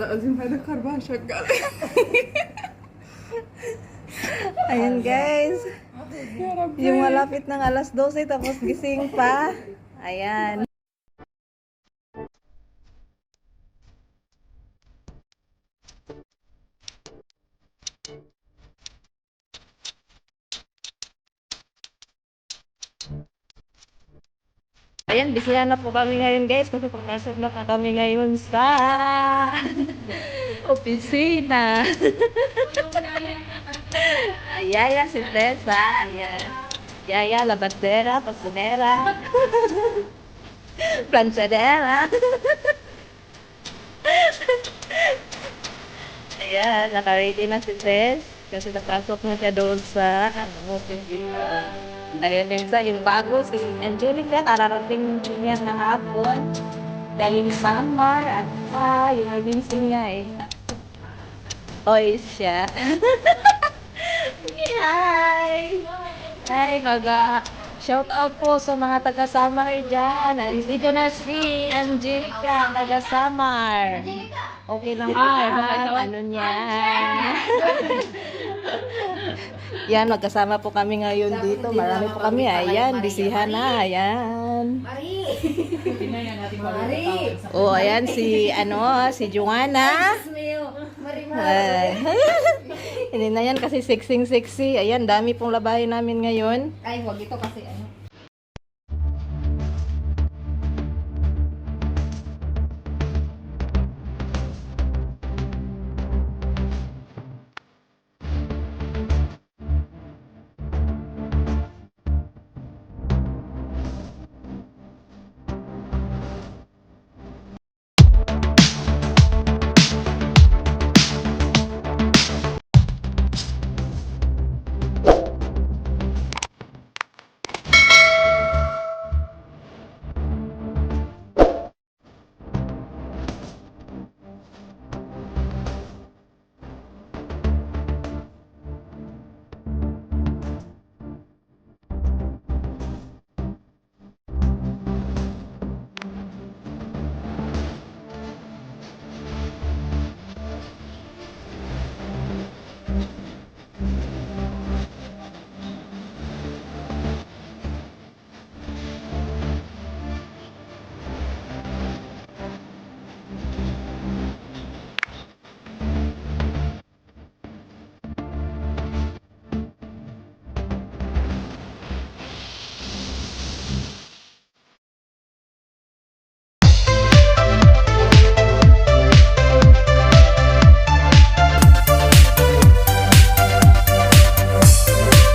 العظيم هذا كربان شغال. Ayan guys. يا ربي. Yung malapit ng alas 12 tapos gising pa. Ayan. Ayan, bisihan na po kami ngayon guys kasi pagpasok na pa kami ngayon sa opisina. Yaya, si Tessa. Ayan. Yaya, labandera, pasunera, planchadera. Ayan, naka-ready na si Tess kasi napasok na siya doon sa opisina. Ayun yung isa, yung bago, si Angelica, kararating niya na hapon. Dahil summer at yung naging niya eh. Oy siya. Hi! Hi, shout out po sa mga taga-Samar dyan. Nandito na si Angelica, taga-Samar. Okay lang po ano niya. Yan, magkasama po kami ngayon dito. Marami po kami. Ayan, bisihan na. Ayan. Oh, ayan si si Joanna. Ay. Hindi na yan kasi sexy. Ayan, dami pong labahin namin ngayon. Ay, wag ito kasi ano.